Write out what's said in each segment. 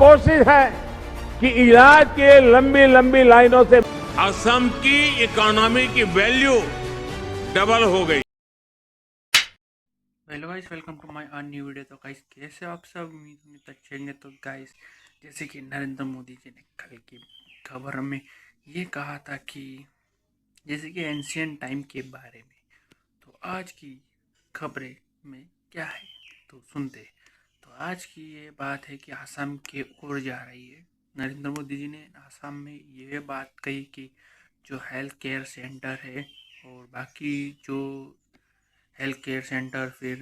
कोशिश है कि इलाज के लंबी लंबी लाइनों से असम की इकोनॉमी की वैल्यू डबल हो गई। Hello guys, welcome to my new video. तो गाइस कैसे हो आप सब? उम्मीद अच्छे होंगे। तो गाइस जैसे कि नरेंद्र मोदी जी ने कल की खबर में ये कहा था कि जैसे कि एंशियंट टाइम के बारे में, तो आज की खबरें में क्या है तो सुनते। तो आज की ये बात है कि आसाम के ओर जा रही है। नरेंद्र मोदी जी ने आसाम में ये बात कही कि जो हेल्थ केयर सेंटर है और बाकी जो हेल्थ केयर सेंटर, फिर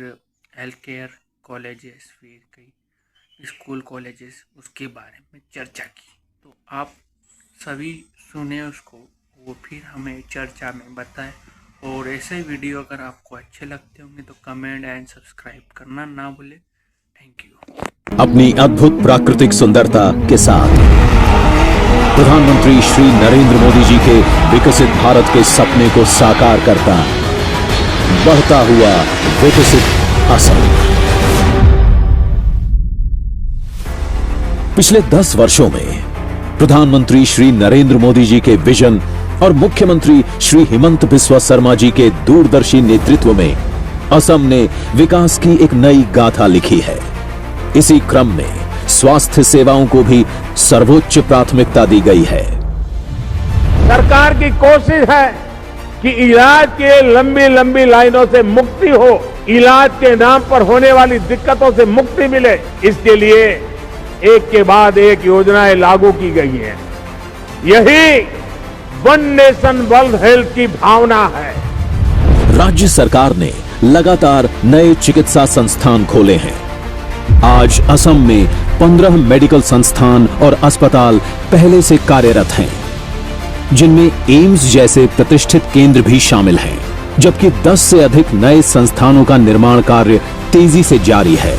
हेल्थ केयर कॉलेजेस, फिर कई स्कूल कॉलेजेस, उसके बारे में चर्चा की। तो आप सभी सुने उसको, वो फिर हमें चर्चा में बताएं। और ऐसे वीडियो अगर आपको अच्छे लगते होंगे तो कमेंट एंड सब्सक्राइब करना ना भूलें। Thank you. अपनी अद्भुत प्राकृतिक सुंदरता के साथ प्रधानमंत्री श्री नरेंद्र मोदी जी के विकसित भारत के सपने को साकार करता बढ़ता हुआ विकसित असम। पिछले 10 वर्षों में प्रधानमंत्री श्री नरेंद्र मोदी जी के विजन और मुख्यमंत्री श्री हिमंत बिस्वा शर्मा जी के दूरदर्शी नेतृत्व में असम ने विकास की एक नई गाथा लिखी है। इसी क्रम में स्वास्थ्य सेवाओं को भी सर्वोच्च प्राथमिकता दी गई है। सरकार की कोशिश है कि इलाज के लंबी लंबी लाइनों से मुक्ति हो, इलाज के नाम पर होने वाली दिक्कतों से मुक्ति मिले। इसके लिए एक के बाद एक योजनाएं लागू की गई हैं। यही वन नेशन वन हेल्थ की भावना है। राज्य सरकार ने लगातार नए चिकित्सा संस्थान खोले हैं। आज असम में 15 मेडिकल संस्थान और अस्पताल पहले से कार्यरत हैं, जिनमें एम्स जैसे प्रतिष्ठित केंद्र भी शामिल हैं, जबकि 10 से अधिक नए संस्थानों का निर्माण कार्य तेजी से जारी है।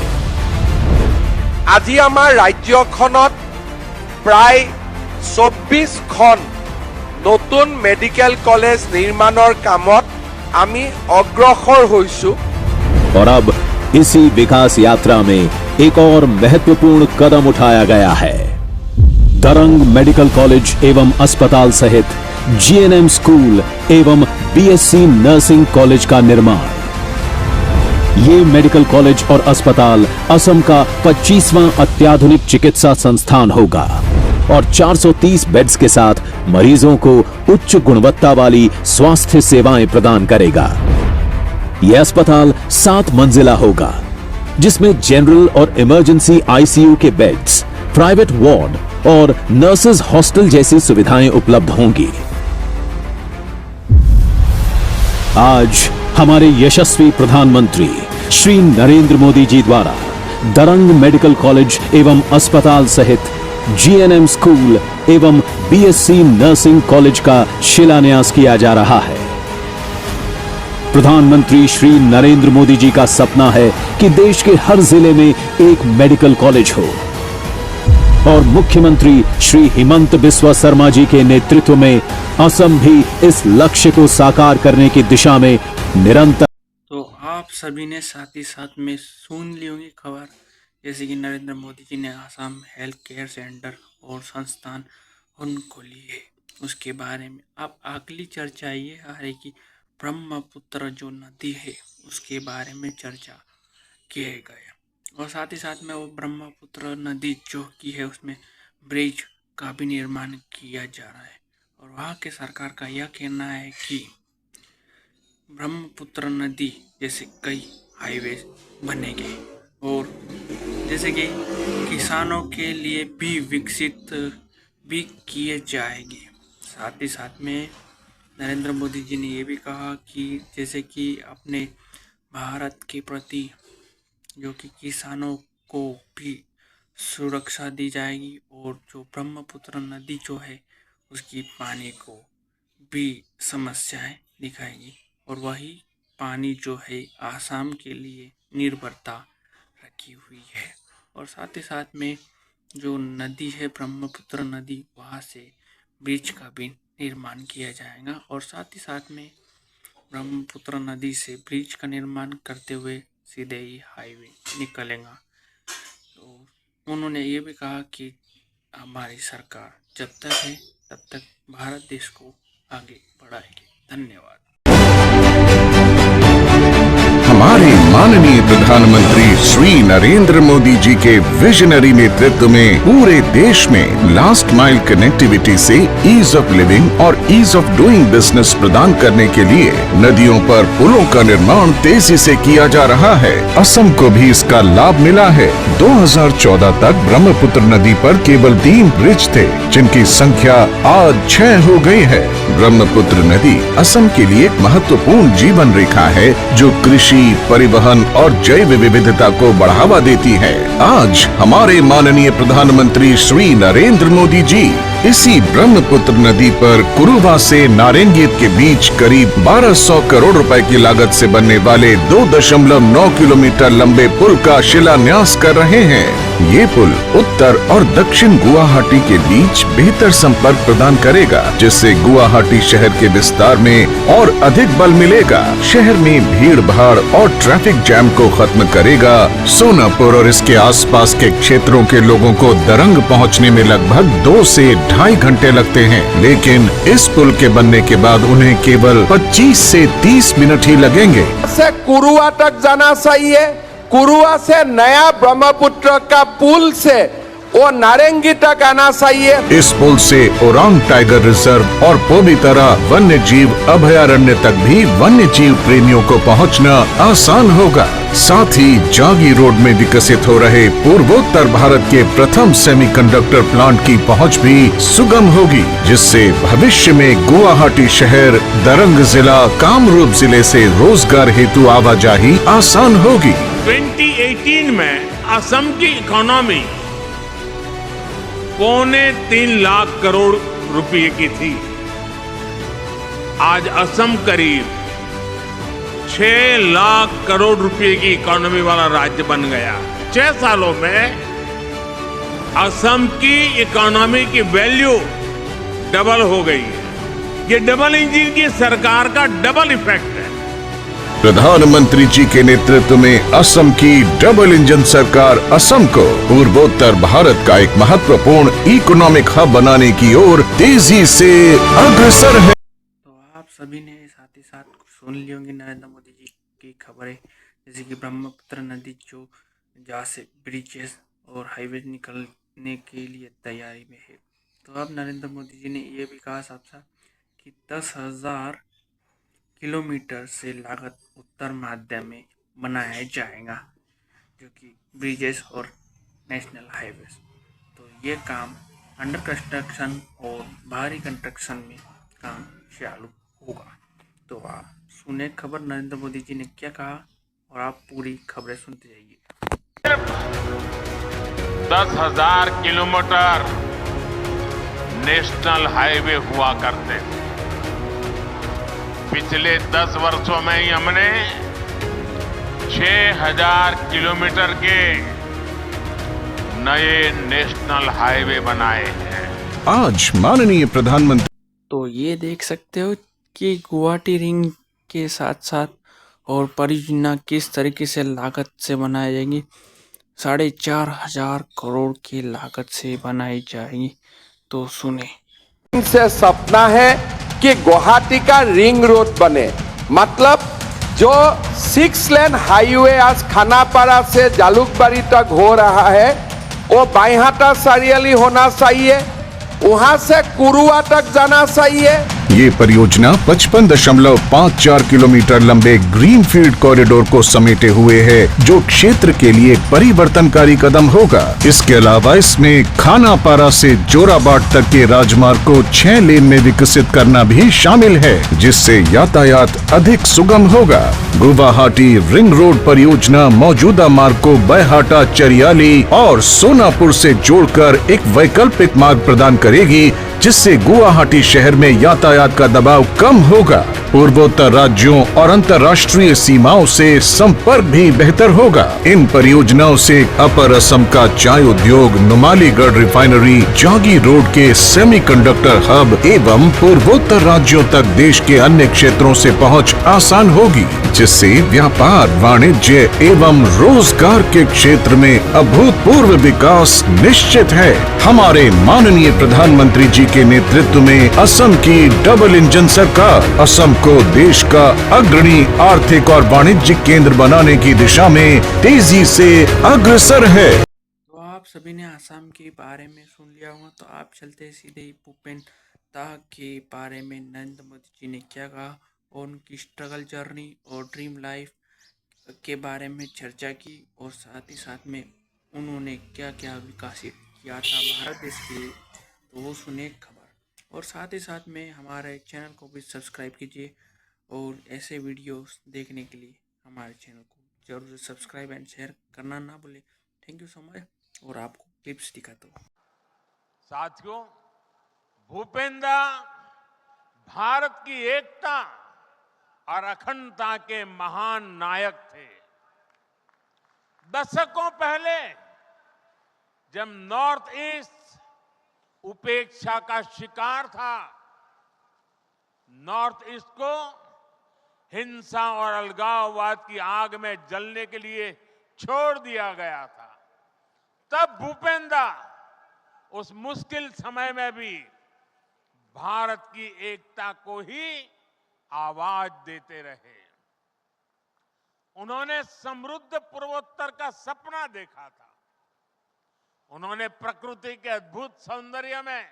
আজি আমাৰ ৰাজ্যখনত প্ৰায় 24খন নতুন মেডিকেল কলেজ নিৰ্মাণৰ কামত আমি অগ্ৰসৰ হৈছো। और अब इसी विकास यात्रा में एक और महत्वपूर्ण कदम उठाया गया है। दरंग मेडिकल कॉलेज एवं अस्पताल सहित जीएनएम स्कूल एवं बीएससी नर्सिंग कॉलेज का निर्माण। ये मेडिकल कॉलेज और अस्पताल असम का 25वां अत्याधुनिक चिकित्सा संस्थान होगा और 430 बेड्स के साथ मरीजों को उच्च गुणवत्ता वाली स्वास्थ्य सेवाएं प्रदान करेगा। यह अस्पताल 7 मंजिला होगा, जिसमें जनरल और इमरजेंसी आईसीयू के बेड्स, प्राइवेट वार्ड और नर्सेज हॉस्टल जैसी सुविधाएं उपलब्ध होंगी। आज हमारे यशस्वी प्रधानमंत्री श्री नरेंद्र मोदी जी द्वारा दरंग मेडिकल कॉलेज एवं अस्पताल सहित जीएनएम स्कूल एवं बीएससी नर्सिंग कॉलेज का शिलान्यास किया जा रहा है। प्रधानमंत्री श्री नरेंद्र मोदी जी का सपना है कि देश के हर जिले में एक मेडिकल कॉलेज हो और मुख्यमंत्री श्री हिमंत बिस्वा शर्मा जी के नेतृत्व में असम भी इस लक्ष्य को साकार करने की दिशा में निरंतर। तो आप सभी ने साथ ही साथ में सुन ली होंगी खबर, जैसे कि नरेंद्र मोदी जी ने आसाम हेल्थ केयर सेंटर और संस्थान उन खोली है, उसके बारे में अब अगली चर्चा ये आ रही कि ब्रह्मपुत्र जो नदी है उसके बारे में चर्चा किए गए। और साथ ही साथ में वो ब्रह्मपुत्र नदी जो की है उसमें ब्रिज का भी निर्माण किया जा रहा है। और वहाँ के सरकार का यह कहना है कि ब्रह्मपुत्र नदी जैसे कई हाईवे बनेंगे और जैसे कि किसानों के लिए भी विकसित भी किए जाएंगे। साथ ही साथ में नरेंद्र मोदी जी ने ये भी कहा कि जैसे कि अपने भारत के प्रति जो कि किसानों को भी सुरक्षा दी जाएगी और जो ब्रह्मपुत्र नदी जो है उसकी पानी को भी समस्याएं दिखाएगी और वही पानी जो है आसाम के लिए निर्भरता रखी हुई है। और साथ ही साथ में जो नदी है ब्रह्मपुत्र नदी, वहाँ से ब्रिज का भी निर्माण किया जाएगा और साथ ही साथ में ब्रह्मपुत्र नदी से ब्रिज का निर्माण करते हुए सीधे ही हाईवे निकलेगा। तो उन्होंने ये भी कहा कि हमारी सरकार जब तक है तब तक भारत देश को आगे बढ़ाएगी। धन्यवाद। हमारे माननीय प्रधानमंत्री श्री नरेंद्र मोदी जी के विजनरी नेतृत्व में पूरे देश में लास्ट माइल कनेक्टिविटी से ईज ऑफ लिविंग और ईज ऑफ डूइंग बिजनेस प्रदान करने के लिए नदियों पर पुलों का निर्माण तेजी से किया जा रहा है। असम को भी इसका लाभ मिला है। 2014 तक ब्रह्मपुत्र नदी पर केवल 3 ब्रिज थे, जिनकी संख्या आज 6 हो गई है। ब्रह्मपुत्र नदी असम के लिए एक महत्वपूर्ण जीवन रेखा है, जो कृषि, परिवहन और जैव विविधता को बढ़ावा देती है। आज हमारे माननीय प्रधानमंत्री श्री नरेंद्र मोदी जी इसी ब्रह्मपुत्र नदी पर कुरुवा से नारेंगीत के बीच करीब 1200 करोड़ रुपए की लागत से बनने वाले 2.9 किलोमीटर लंबे पुल का शिलान्यास कर रहे हैं। ये पुल उत्तर और दक्षिण गुवाहाटी के बीच बेहतर संपर्क प्रदान करेगा, जिससे गुवाहाटी शहर के विस्तार में और अधिक बल मिलेगा। शहर में भीड़ भाड़ और ट्रैफिक जैम को खत्म करेगा। सोनापुर और इसके आसपास के क्षेत्रों के लोगों को दरंग पहुंचने में लगभग 2 से 2.5 घंटे लगते हैं, लेकिन इस पुल के बनने के बाद उन्हें केवल 25 से 30 मिनट ही लगेंगे। से कुरुआ तक जाना चाहिए। कुरुआ से नया ब्रह्मपुत्र का पुल से वो नारंगी तक आना चाहिए। इस पुल से ओरांग टाइगर रिजर्व और पोबितरा वन्य जीव अभयारण्य तक भी वन्य जीव प्रेमियों को पहुंचना आसान होगा। साथ ही जागी रोड में विकसित हो रहे पूर्वोत्तर भारत के प्रथम सेमीकंडक्टर प्लांट की पहुंच भी सुगम होगी, जिससे भविष्य में गुवाहाटी शहर, दरंग जिला, कामरूप जिले से रोजगार हेतु आवाजाही आसान होगी। 2018 में असम की इकोनॉमी 3.25 लाख करोड़ रुपए की थी। आज असम करीब 6 लाख करोड़ रुपए की इकोनॉमी वाला राज्य बन गया। 6 सालों में असम की इकोनॉमी की वैल्यू डबल हो गई है। ये डबल इंजन की सरकार का डबल इफेक्ट है। प्रधानमंत्री जी के नेतृत्व में असम की डबल इंजन सरकार असम को पूर्वोत्तर भारत का एक महत्वपूर्ण इकोनॉमिक हब बनाने की ओर तेजी से अग्रसर है। तो आप सभी ने साथ ही साथ सुन ली होंगी नरेंद्र मोदी जी की खबरें, जैसे कि ब्रह्मपुत्र नदी जो जहाँ से ब्रिजेस और हाईवे निकलने के लिए तैयारी में है। तो अब नरेंद्र मोदी जी ने ये भी कहा साफ साफ कि 10,000 किलोमीटर से लागत उत्तर माध्यम में बनाया जाएगा, जो कि ब्रिजेस और नेशनल हाईवेज। तो ये काम अंडर कंस्ट्रक्शन और भारी कंस्ट्रक्शन में काम चालू होगा। तो आप सुने खबर नरेंद्र मोदी जी ने क्या कहा, और आप पूरी खबरें सुनते जाइए। 10,000 किलोमीटर नेशनल हाईवे हुआ करते थे। पिछले 10 वर्षों में ही हमने 6,000 किलोमीटर के नए नेशनल हाईवे बनाए हैं। आज माननीय प्रधानमंत्री तो ये देख सकते हो कि गुवाहाटी रिंग के साथ साथ और परियोजना किस तरीके से लागत से बनाई जाएंगी। 4,500 करोड़ की लागत से बनाई जाएगी। तो सुने, इनसे सपना है कि गुवाहाटी का रिंग रोड बने, मतलब जो 6 लेन हाईवे आज खानापारा से जालुकबाड़ी तक हो रहा है, वो बाईहाटा सारियाली होना चाहिए, वहां से कुरुआ तक जाना चाहिए। ये परियोजना 55.54 किलोमीटर लंबे ग्रीनफील्ड कॉरिडोर को समेटे हुए है, जो क्षेत्र के लिए एक परिवर्तनकारी कदम होगा। इसके अलावा इसमें खानापारा से जोराबाट तक के राजमार्ग को 6 लेन में विकसित करना भी शामिल है, जिससे यातायात अधिक सुगम होगा। गुवाहाटी रिंग रोड परियोजना मौजूदा मार्ग को बाईहाटा, चरियाली और सोनापुर से जोड़कर एक वैकल्पिक मार्ग प्रदान करेगी, जिससे गुवाहाटी शहर में यातायात का दबाव कम होगा। पूर्वोत्तर राज्यों और अंतर्राष्ट्रीय सीमाओं से संपर्क भी बेहतर होगा। इन परियोजनाओं से अपर असम का चाय उद्योग, नुमालीगढ़ रिफाइनरी, जागी रोड के सेमीकंडक्टर हब एवं पूर्वोत्तर राज्यों तक देश के अन्य क्षेत्रों से पहुंच आसान होगी, जिससे व्यापार, वाणिज्य एवं रोजगार के क्षेत्र में अभूतपूर्व विकास निश्चित है। हमारे माननीय प्रधानमंत्री जी के नेतृत्व में असम की डबल इंजन सरकार असम को देश का अग्रणी आर्थिक और वाणिज्यिक केंद्र बनाने की दिशा में तेजी से अग्रसर है। तो आप सभी ने आसाम के बारे में सुन लिया होगा, तो आप चलते सीधे भूपेंद्र के बारे में नरेंद्र मोदी जी ने क्या कहा और उनकी स्ट्रगल जर्नी और ड्रीम लाइफ के बारे में चर्चा की, और साथ ही साथ में उन्होंने क्या क्या विकसित किया था भारत देश के लिए, तो वो सुने खबर। और साथ ही साथ में हमारे चैनल को भी सब्सक्राइब कीजिए, और ऐसे वीडियोस देखने के लिए हमारे चैनल को जरूर सब्सक्राइब एंड शेयर करना ना भूलें। Thank you so much. और आपको टिप्स दिखाता हूँ। साथियों, भूपेंद्र भारत की एकता और अखंडता के महान नायक थे। दशकों पहले जब नॉर्थ ईस्ट उपेक्षा का शिकार था, नॉर्थ ईस्ट को हिंसा और अलगाववाद की आग में जलने के लिए छोड़ दिया गया था, तब भूपेंद्र उस मुश्किल समय में भी भारत की एकता को ही आवाज देते रहे। उन्होंने समृद्ध पूर्वोत्तर का सपना देखा था। उन्होंने प्रकृति के अद्भुत सौंदर्य में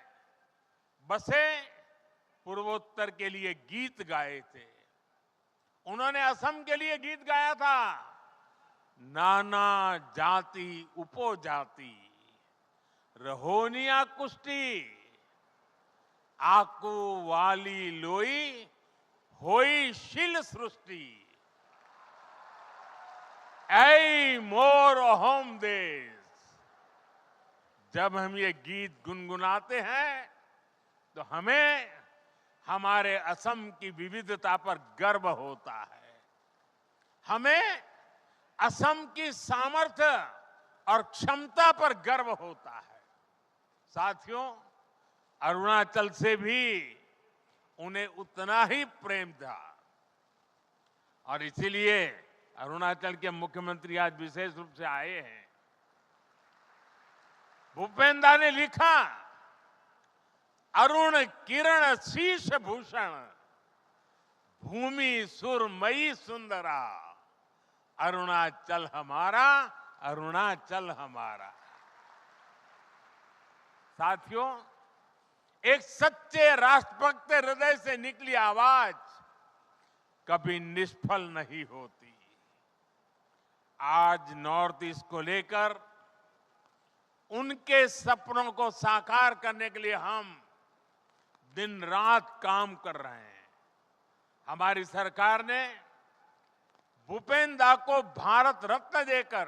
बसे पूर्वोत्तर के लिए गीत गाए थे। उन्होंने असम के लिए गीत गाया था, नाना जाति उपजाति रहोनिया कुष्टी आकू वाली लोई होई शिल सृष्टि ऐ मोर अहोम देश। जब हम ये गीत गुनगुनाते हैं तो हमें हमारे असम की विविधता पर गर्व होता है। हमें असम की सामर्थ्य और क्षमता पर गर्व होता है। साथियों, अरुणाचल से भी उन्हें उतना ही प्रेम था, और इसीलिए अरुणाचल के मुख्यमंत्री आज विशेष रूप से आए हैं। भूपेंद्र ने लिखा, अरुण किरण शीश भूषण भूमि सुरमयी सुंदरा, अरुणाचल हमारा, अरुणाचल हमारा। साथियों, एक सच्चे राष्ट्रभक्त हृदय से निकली आवाज कभी निष्फल नहीं होती। आज नॉर्थ ईस्ट को लेकर उनके सपनों को साकार करने के लिए हम दिन रात काम कर रहे हैं। हमारी सरकार ने भूपेंद्र को भारत रत्न देकर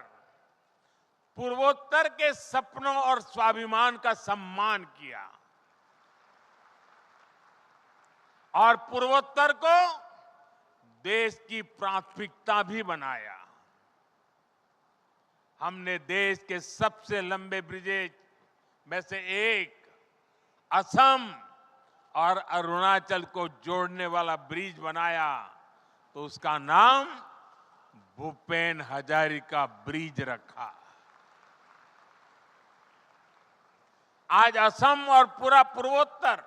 पूर्वोत्तर के सपनों और स्वाभिमान का सम्मान किया, और पूर्वोत्तर को देश की प्राथमिकता भी बनाया। हमने देश के सबसे लंबे ब्रिजेज में से एक असम और अरुणाचल को जोड़ने वाला ब्रिज बनाया, तो उसका नाम भूपेन हजारिका ब्रिज रखा। आज असम और पूरा पूर्वोत्तर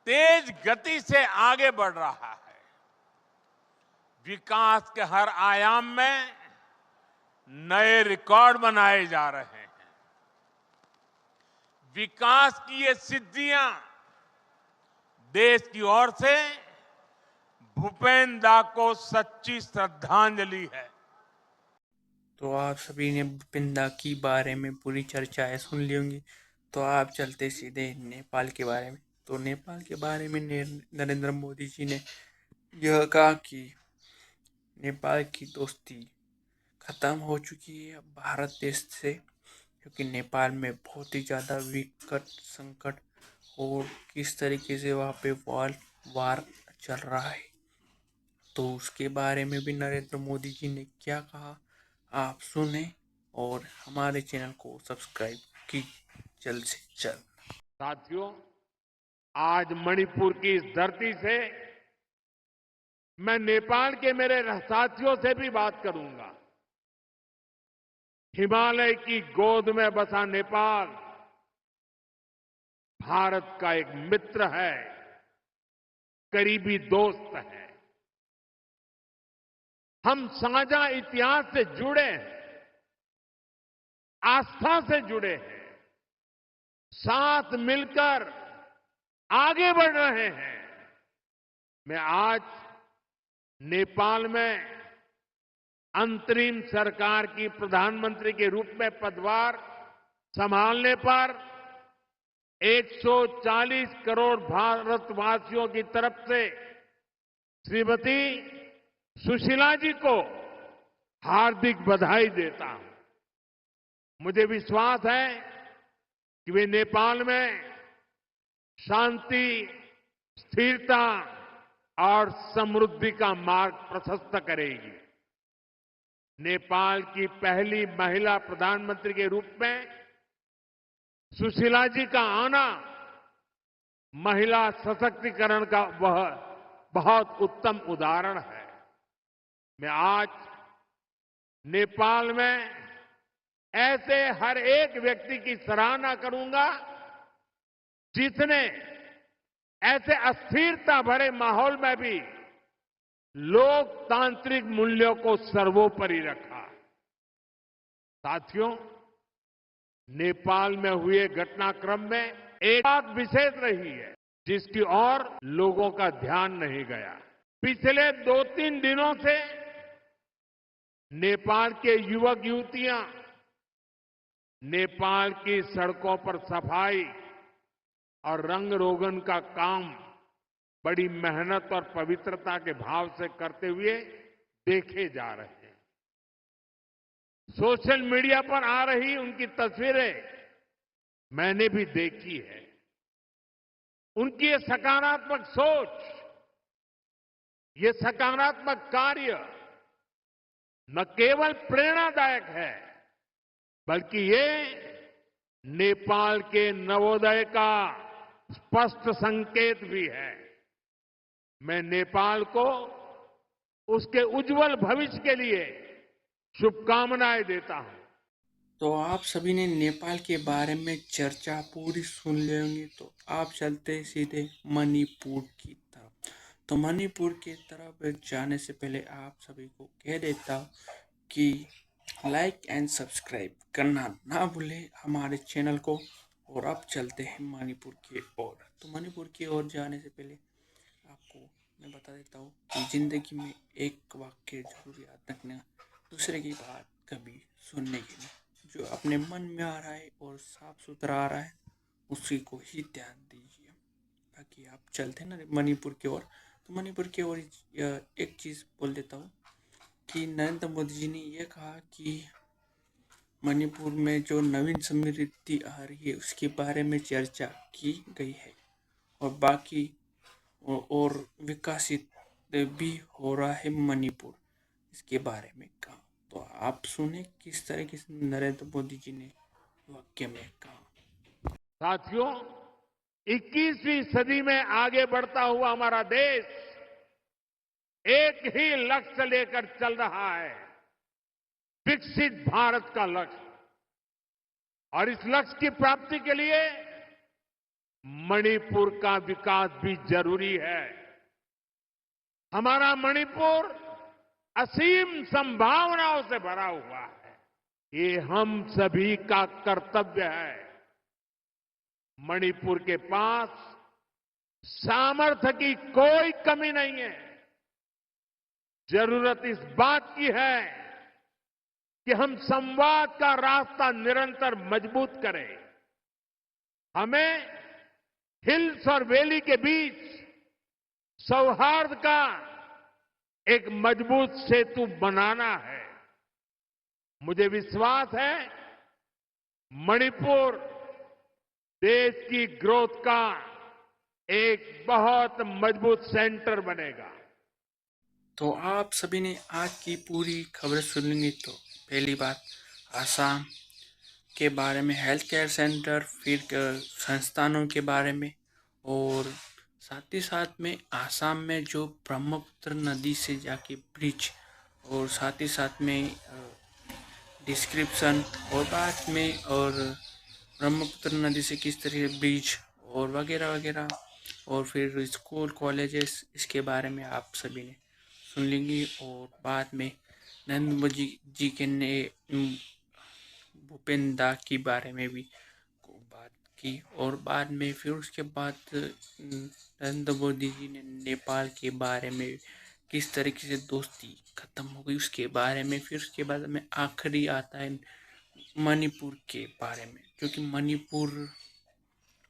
तेज गति से आगे बढ़ रहा है। विकास के हर आयाम में नए रिकॉर्ड बनाए जा रहे हैं। विकास की ये सिद्धियां देश की ओर से भूपेंद्र को सच्ची श्रद्धांजलि है। तो आप सभी ने भूपेंद्र की बारे में पूरी चर्चाएं सुन ली होंगी, तो आप चलते सीधे नेपाल के बारे में। तो नेपाल के बारे में नरेंद्र मोदी जी ने यह कहा कि नेपाल की दोस्ती खत्म हो चुकी है अब भारत देश से, क्योंकि नेपाल में बहुत ही ज़्यादा विकट संकट और किस तरीके से वहाँ पे वार चल रहा है। तो उसके बारे में भी नरेंद्र मोदी जी ने क्या कहा, आप सुने और हमारे चैनल को सब्सक्राइब कीजिए जल्द से जल्द। साथियों, आज मणिपुर की इस धरती से मैं नेपाल के मेरे साथियों से भी बात करूंगा। हिमालय की गोद में बसा नेपाल भारत का एक मित्र है, करीबी दोस्त है। हम साझा इतिहास से जुड़े हैं, आस्था से जुड़े हैं, साथ मिलकर आगे बढ़ रहे हैं। मैं आज नेपाल में अंतरिम सरकार की प्रधानमंत्री के रूप में पदभार संभालने पर 140 करोड़ भारतवासियों की तरफ से श्रीमती सुशीला जी को हार्दिक बधाई देता हूं। मुझे विश्वास है कि वे नेपाल में शांति, स्थिरता और समृद्धि का मार्ग प्रशस्त करेगी। नेपाल की पहली महिला प्रधानमंत्री के रूप में सुशीला जी का आना महिला सशक्तिकरण का वह बहुत उत्तम उदाहरण है। मैं आज नेपाल में ऐसे हर एक व्यक्ति की सराहना करूंगा जिसने ऐसे अस्थिरता भरे माहौल में भी लोकतांत्रिक मूल्यों को सर्वोपरि रखा। साथियों, नेपाल में हुए घटनाक्रम में एक बात विशेष रही है जिसकी ओर लोगों का ध्यान नहीं गया। पिछले 2-3 दिनों से नेपाल के युवक युवतियां नेपाल की सड़कों पर सफाई और रंग रोगन का काम बड़ी मेहनत और पवित्रता के भाव से करते हुए देखे जा रहे हैं। सोशल मीडिया पर आ रही उनकी तस्वीरें मैंने भी देखी है। उनकी ये सकारात्मक सोच, ये सकारात्मक कार्य न केवल प्रेरणादायक है बल्कि ये नेपाल के नवोदय का स्पष्ट संकेत भी है। मैं नेपाल को उसके उज्जवल भविष्य के लिए शुभकामनाएं देता हूं। तो आप सभी ने नेपाल के बारे में चर्चा पूरी सुन लेंगे, तो आप चलते सीधे मणिपुर की तरफ। तो मणिपुर की तरफ जाने से पहले आप सभी को कह देता हूं कि लाइक एंड सब्सक्राइब करना ना भूलें हमारे चैनल को। और अब चलते हैं मणिपुर की ओर। तो मणिपुर की ओर जाने से पहले आपको मैं बता देता हूँ कि जिंदगी में एक वाक्य जरूर याद रखना, दूसरे की बात कभी सुनने की नहीं। जो अपने मन में आ रहा है और साफ सुथरा आ रहा है उसी को ही ध्यान दीजिए। बाकी आप चलते हैं ना मणिपुर की ओर। तो मणिपुर की ओर एक चीज़ बोल देता हूँ कि नरेंद्र मोदी जी ने यह कहा कि मणिपुर में जो नवीन समृद्धि आ रही है उसके बारे में चर्चा की गई है और बाकी और विकसित भी हो रहा है मणिपुर, इसके बारे में कहा। तो आप सुने किस तरीके से नरेंद्र मोदी जी ने वाक्य में कहा। साथियों, 21वीं सदी में आगे बढ़ता हुआ हमारा देश एक ही लक्ष्य लेकर चल रहा है, विकसित भारत का लक्ष्य। और इस लक्ष्य की प्राप्ति के लिए मणिपुर का विकास भी जरूरी है। हमारा मणिपुर असीम संभावनाओं से भरा हुआ है। ये हम सभी का कर्तव्य है। मणिपुर के पास सामर्थ्य की कोई कमी नहीं है। जरूरत इस बात की है कि हम संवाद का रास्ता निरंतर मजबूत करें। हमें हिल्स और वैली के बीच सौहार्द का एक मजबूत सेतु बनाना है। मुझे विश्वास है मणिपुर देश की ग्रोथ का एक बहुत मजबूत सेंटर बनेगा। तो आप सभी ने आज की पूरी खबर सुन ली। तो पहली बात आसाम के बारे में, हेल्थ केयर सेंटर, फिर संस्थानों के बारे में, और साथ ही साथ में आसाम में जो ब्रह्मपुत्र नदी से जाके ब्रिज, और साथ ही साथ में डिस्क्रिप्शन और बाद में, और ब्रह्मपुत्र नदी से किस तरह ब्रिज और वगैरह वगैरह, और फिर स्कूल कॉलेजेस, इसके बारे में आप सभी ने सुन लेंगे। और बाद में नरेंद्र मोदी जी के ने भूपेंद्र दा के बारे में भी बात की, और बाद में फिर उसके बाद नरेंद्र मोदी जी ने नेपाल के बारे में किस तरीके से दोस्ती खत्म हो गई उसके बारे में, फिर उसके बाद में आखिरी आता है मणिपुर के बारे में, क्योंकि मणिपुर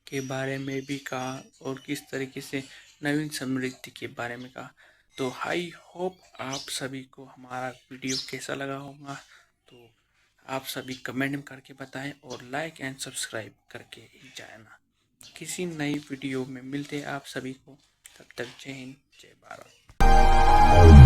के बारे में भी कहा और किस तरीके से नवीन समृद्धि के बारे में कहा। तो आई होप आप सभी को हमारा वीडियो कैसा लगा होगा। तो आप सभी कमेंट में करके बताएं और लाइक एंड सब्सक्राइब करके ही जाना। किसी नई वीडियो में मिलते हैं आप सभी को, तब तक जय हिंद, जय भारत।